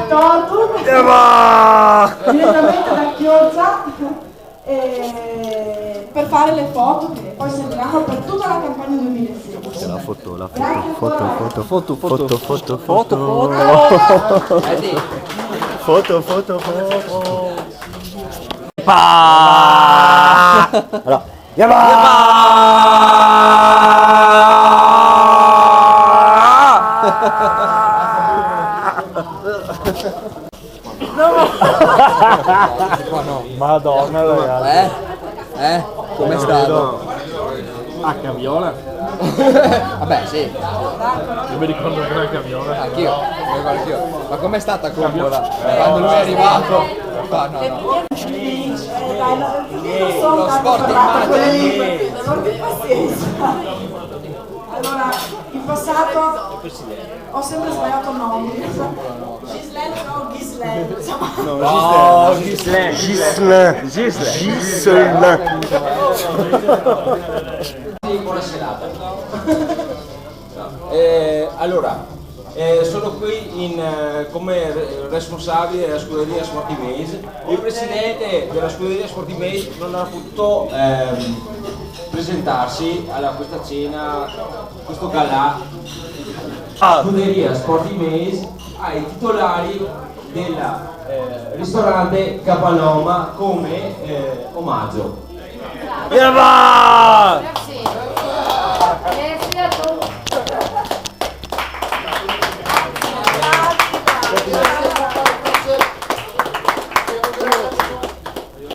Tortur direttamente da Chioggia per fare le foto che poi serviranno per tutta la campagna 2016. La foto. Allora, Madonna ragazzi. Com'è stato? Viola? Vabbè, sì. Io mi ricordo che era Viola. Anch'io. Ma com'è stata Coppola? Quando lui è arrivato? No. Lo sport immagini. Allora, in passato ho sempre sbagliato nomi. Ghislaine o Ghislaine, insomma. No, Gisle. Buona serata. Allora, sono qui come responsabile della scuderia Sporty Maze. Il presidente della scuderia Sporty Maze non ha potuto presentarsi a questa cena, questo galà. Scuderia Sporty Maze ai titolari del ristorante Capannoma come omaggio.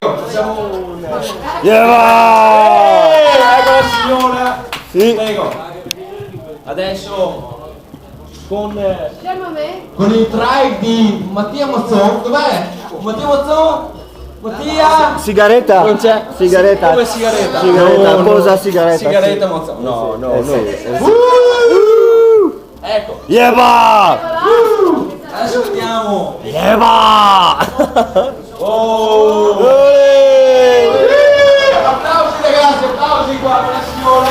Facciamo un... Ecco la signora! Sì. Prego! Adesso con il drive di Mattia Mazzon, dov'è? Mattia Mazzon? Mattia? Sigaretta? Non c'è? Sigaretta. Come sigaretta? Sigaretta, posa sigaretta. Sigaretta Mazzon. No. Ecco. Adesso vediamo. Applausi ragazzi, applausi qua per la signora.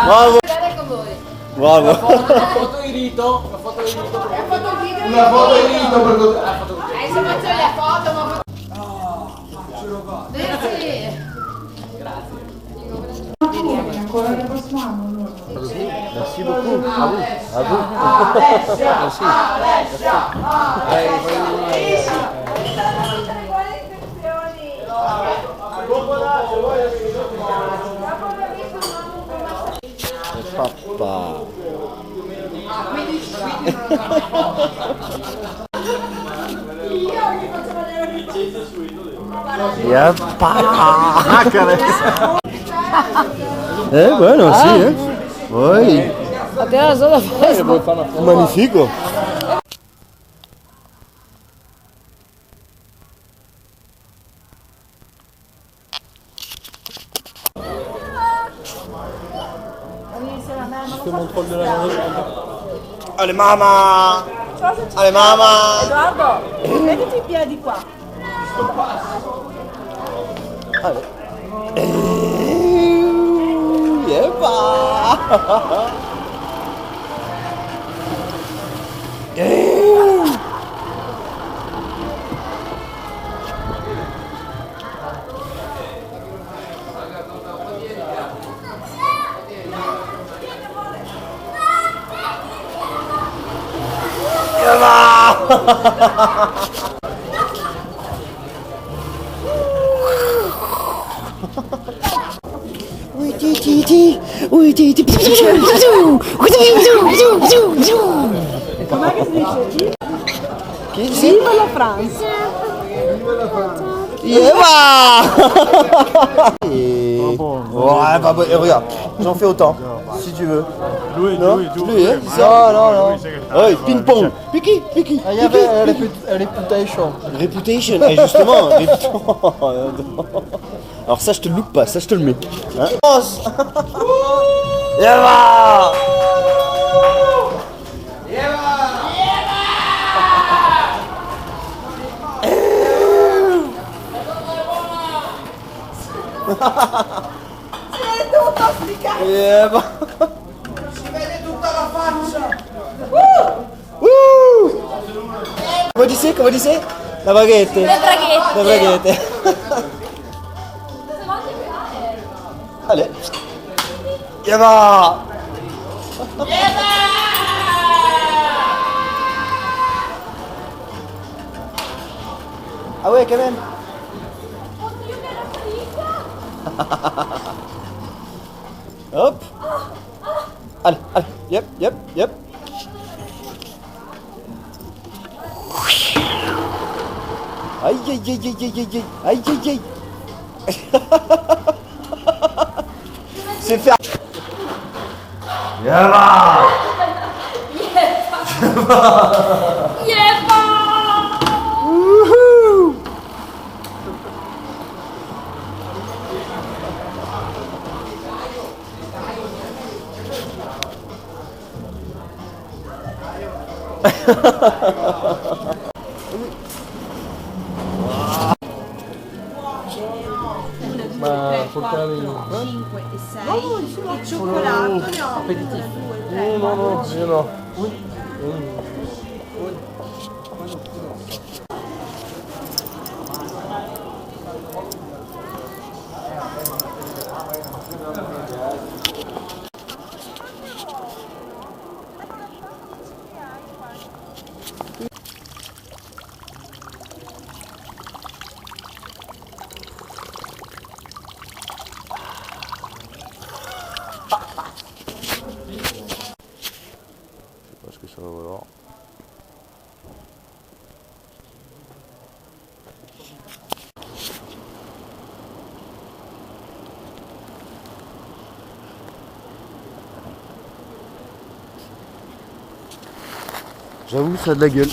Bravo. Bravo. Una foto di rito. Una foto di rito per Se faccio le foto, ma... Ancora il prossimo anno. Merci beaucoup. Papà. Bueno, sí, Uy. Magnifico. Allez mamma! Allez mamma! Edoardo, mettiti i piedi qua. Com'è che si dice? Viva la France! Ouais, bah, regarde, j'en fais autant, si tu veux. Lui, Lui, ça, non. Ouais, ping-pong. Piki. Il y avait Reputation. Reputation, justement. Alors ça, je te le loupe pas, ça, je te le mets. Hein? Sei tutto sti cazzo! Si vede tutta la faccia! Comment tu sais La baguette. Le braghetti. La baguette. Allez. Yaba. Ah ouais, quand même. Hop. Allez, yep. Aïe. C'est faire. Yaba. Wouhou. Ma portare in... 5 e 6 e cioccolato ne ho 2, 3, No, io no. Parce que ça va valoir. J'avoue, ça a de la gueule.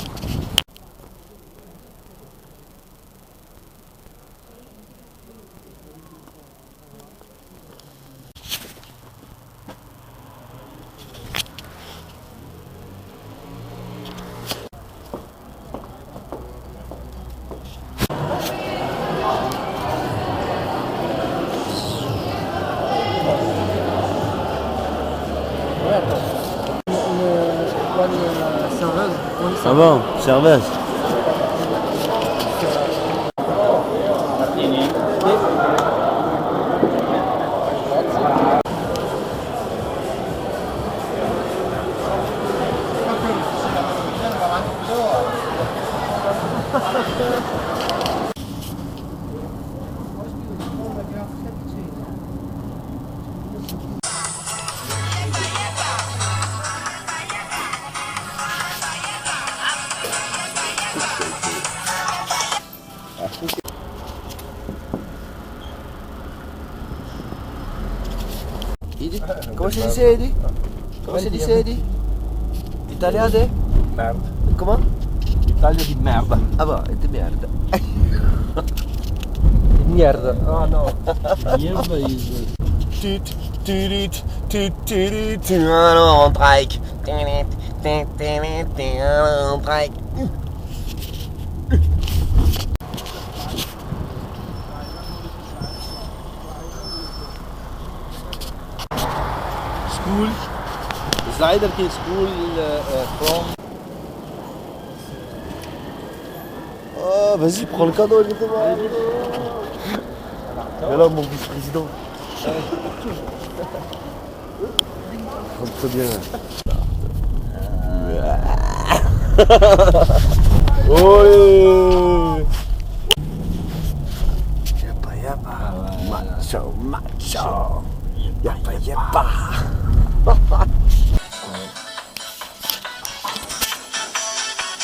Ah bon, serveuse. Comment si dice Edi? Come si dice Edi? Italia de? Merda. Comment? Italia di merda. Ah bah, de merde. Merda. Oh no. Merda is... On trike. On trike. School. Zaider qui school from... Oh, vas-y, prends le cadeau, je te vois. Et là, mon vice-président. Très bien. Olé. Yapa. Macho. Yapa.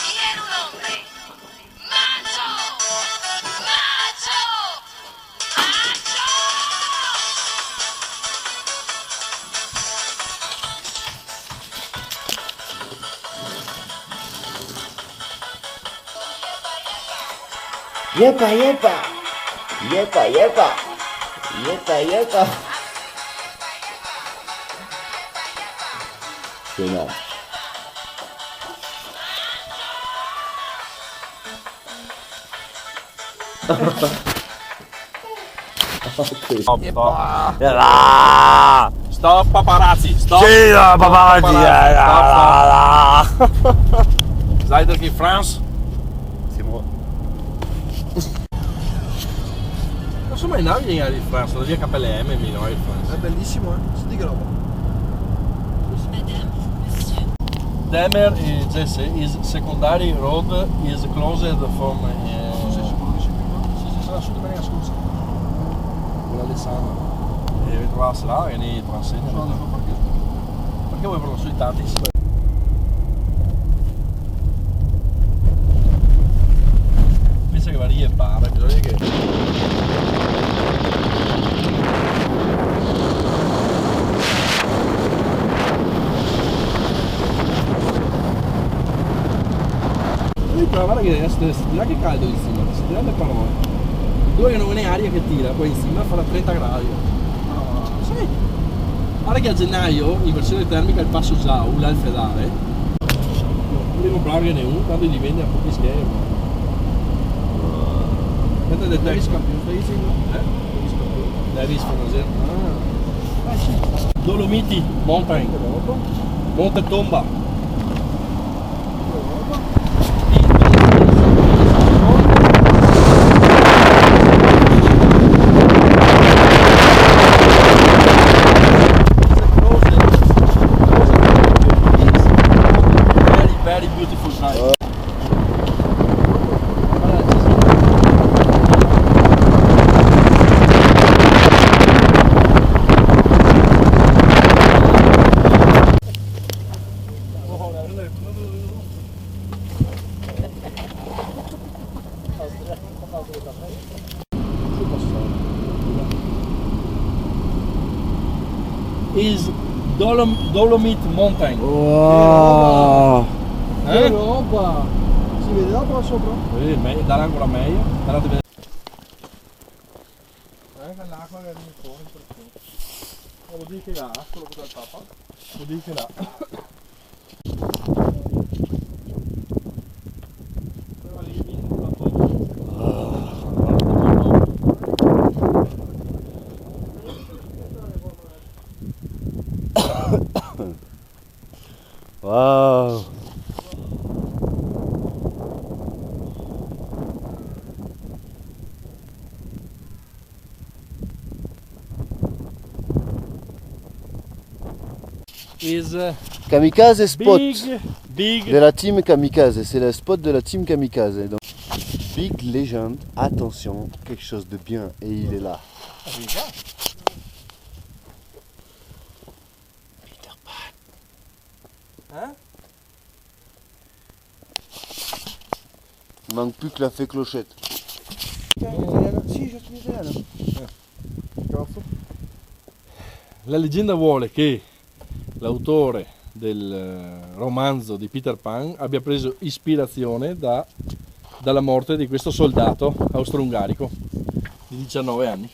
Viene un hombre. Macho. Macho. Macho. Yepa. C'est énorme. Stop, stop. Ah, Stop paparazzi, stop. sì, no, paparazzi. Stop, stop. Seid ihr in France? C'est moi. Non so mai andato in France, la via KLM mi no in France. È bellissimo, senti che roba. Demer Jesse is secondary road is closed from scusa. Con Alessandro. E trovarsi là e ne transegna. Perché vuoi parlare sui tanti? Pensa che varie pare, bisogna che. Guarda che là che caldo in cima, si tira le parole. Due che non è aria che tira, poi in cima farà 30 gradi. Sì. Guarda che a gennaio in versione termica il passo Jau, l'Alfedare, devi comprarne uno, tanto li vende a pochi schermi. Mentre del Davis Campione, stai dicendo? Davis Campione. Ah. Sì. Dolomiti Mountain, Monte Tomba. Very beautiful drive. Is Dolomite Mountain. Wow. Che roba! Si vede là qua sopra? Dare ancora meglio. Guardate bene. L'acqua che viene fuori perché. Vuol dire che là, quello che dà il papa. Vuol dire che là. Wow. Is Kamikaze spot big. de la team Kamikaze, c'est le spot de la team Kamikaze. Donc, Big Legend, attention, quelque chose de bien, et il est là. Peter Pan. Hein? Il manque plus que la fée clochette. La leggenda vuole che l'autore del romanzo di Peter Pan abbia preso ispirazione dalla morte di questo soldato austro-ungarico di 19 anni.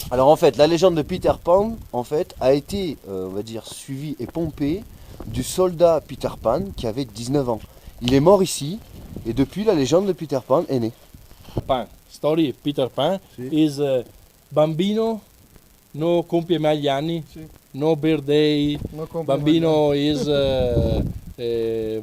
Alors en fait, la légende de Peter Pan, en fait, a été, on va dire, suivie et pompée du soldat Peter Pan qui avait 19 ans. Il est mort ici, et depuis la légende de Peter Pan est née. Pan, story Peter Pan is bambino no compie mai gli anni, no birthday, bambino is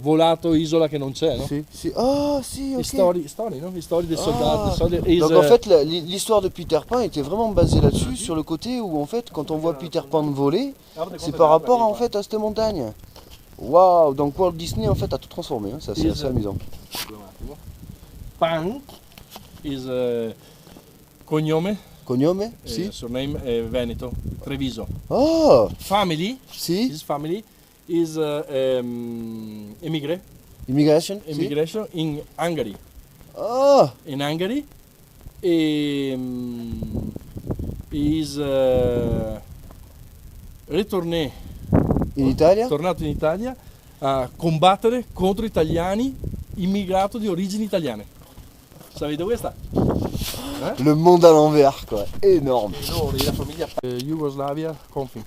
volato isola che non c'è, no? Si, si. Oh, si, ok. Story, no? Story des soldats. Donc en fait, l'histoire de Peter Pan était vraiment basée là-dessus, sur le côté où en fait, quand on voit Peter Pan voler, c'est par rapport en fait à cette montagne. Waouh, donc Walt Disney en fait a tout transformé, hein. Ça c'est assez amusant. Pan is cognome. Cognome? Si. Surname è Veneto, Treviso. Oh! Family. Si. His family is Immigration? immigration in Hungary. Oh! In Hungary. Is ritorné In Italia? tornato in Italia a combattere contro italiani immigrato di origini italiane. Sapete questa? Le monde à l'envers, quoi. Énorme. La famiglia Jugoslavia conflict.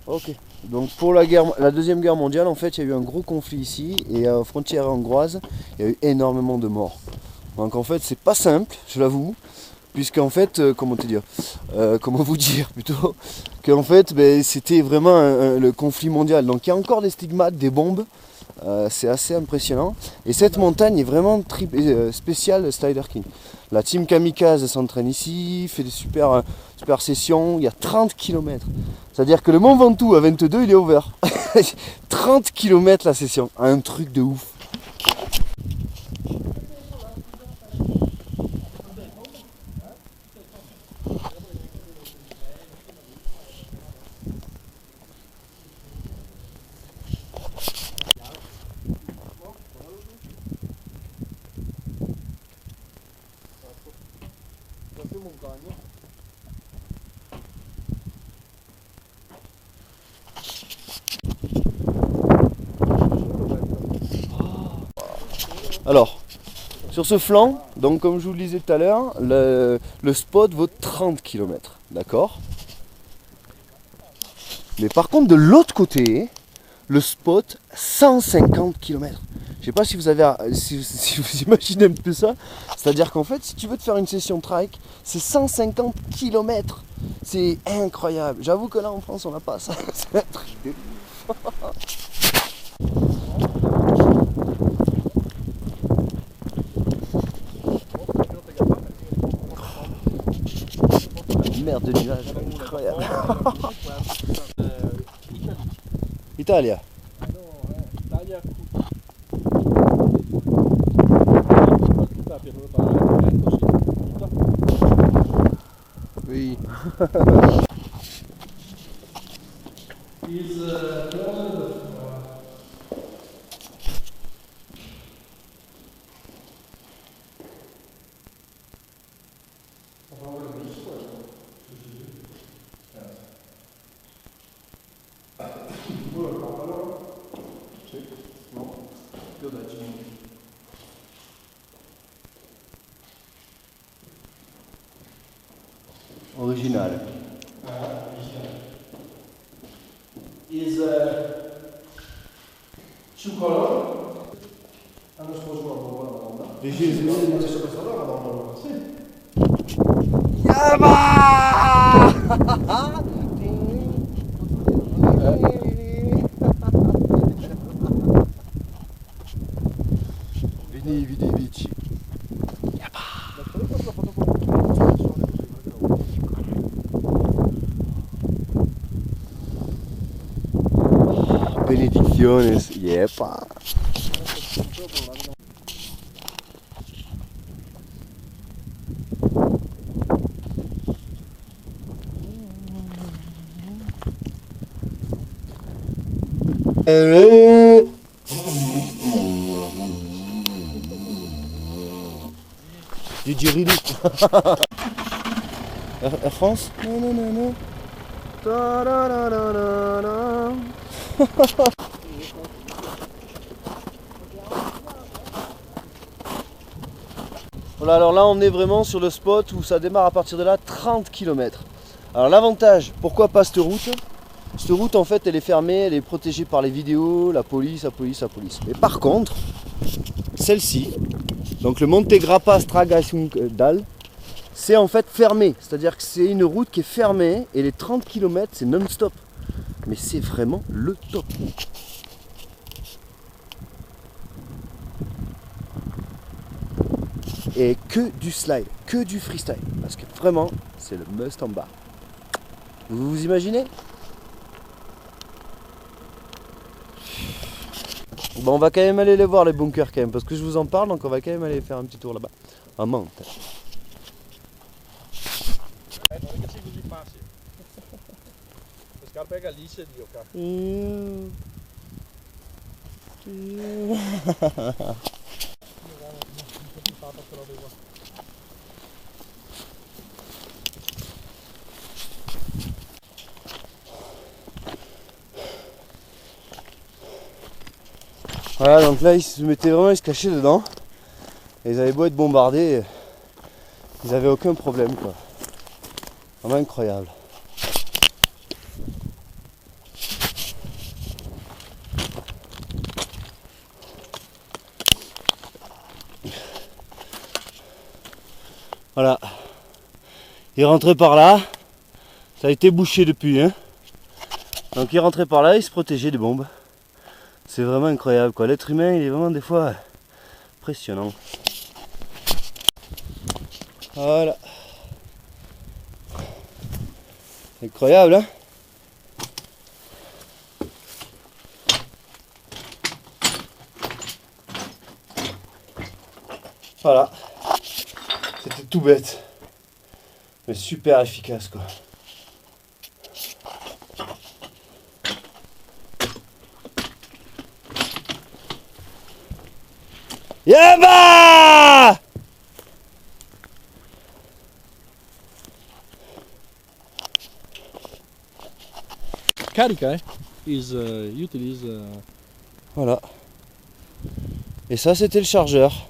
Ok. Donc pour la deuxième guerre mondiale, en fait, il y a eu un gros conflit ici et à la frontière hongroise, il y a eu énormément de morts. Donc en fait c'est pas simple, je l'avoue, puisqu'en fait, comment vous dire plutôt, qu'en fait c'était vraiment le conflit mondial. Donc il y a encore des stigmates, des bombes, c'est assez impressionnant. Et cette montagne est vraiment spéciale Slider King. La team Kamikaze s'entraîne ici, fait des super sessions, il y a 30 km. C'est-à-dire que le Mont Ventoux à 22 il est ouvert. 30 km la session, un truc de ouf. Alors, sur ce flanc, donc comme je vous le disais tout à l'heure, le spot vaut 30 km, d'accord? Mais par contre, de l'autre côté, le spot, 150 km. Je sais pas si vous imaginez un peu ça. C'est-à-dire qu'en fait, si tu veux te faire une session trike, c'est 150 km. C'est incroyable. J'avoue que là, en France, on n'a pas ça. C'est un truc de ouf. Merde de nuages, incroyable. Italia. Oui. Originale. Is two color. L'anno scorso la Madonna. Decisi di adesso questa la Madonna. Sì. Vini, vidi, vici. Benedicciones, yepa. Du dirilu. Air France? Non, non, non, non. Ta-da-da-da-da-da. Voilà, alors là on est vraiment sur le spot où ça démarre à partir de là 30 km. Alors l'avantage, pourquoi pas cette route? Cette route en fait elle est fermée, elle est protégée par les vidéos, la police. Mais par contre, celle-ci, donc le Monte Grappa Stragaciungdal, c'est en fait fermé. C'est-à-dire que c'est une route qui est fermée et les 30 km c'est non-stop. Mais c'est vraiment le top. Et que du slide, que du freestyle. Parce que vraiment, c'est le must en bas. Vous vous imaginez? Bon, on va quand même aller les voir les bunkers quand même. Parce que je vous en parle, donc on va quand même aller faire un petit tour là-bas. En monte. Scarpe gallisce, Dio, cazzo. Voilà, donc là ils se mettaient vraiment, ils se cachaient dedans. Et ils avaient beau être bombardés, ils avaient aucun problème quoi. Vraiment incroyable. Voilà. Il rentrait par là. Ça a été bouché depuis. Hein. Donc il rentrait par là, il se protégeait des bombes. C'est vraiment incroyable quoi. L'être humain il est vraiment des fois impressionnant. Voilà. Incroyable hein. Voilà. C'était tout bête. Mais super efficace quoi. Yaba! Carica, utilise. Voilà. Et ça c'était le chargeur.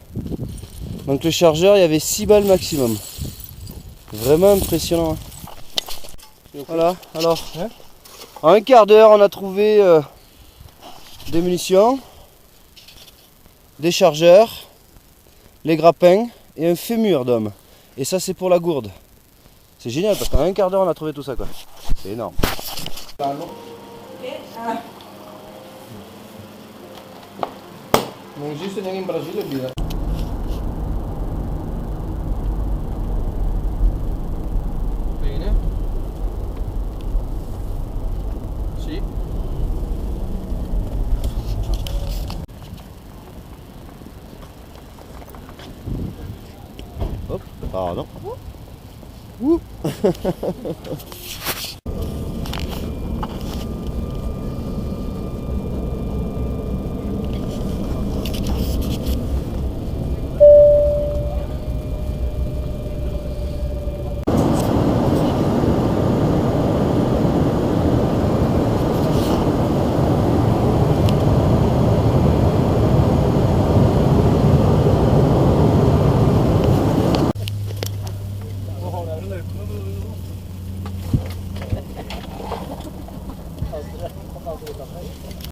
Donc le chargeur il y avait 6 balles maximum. Vraiment impressionnant. Hein. Voilà, alors en un quart d'heure on a trouvé des munitions, des chargeurs, les grappins et un fémur d'homme. Et ça c'est pour la gourde. C'est génial parce qu'en un quart d'heure on a trouvé tout ça quoi. C'est énorme. Non esiste neanche in Brasile il birra. Bene. Sì. Hop, pardon. Ouh.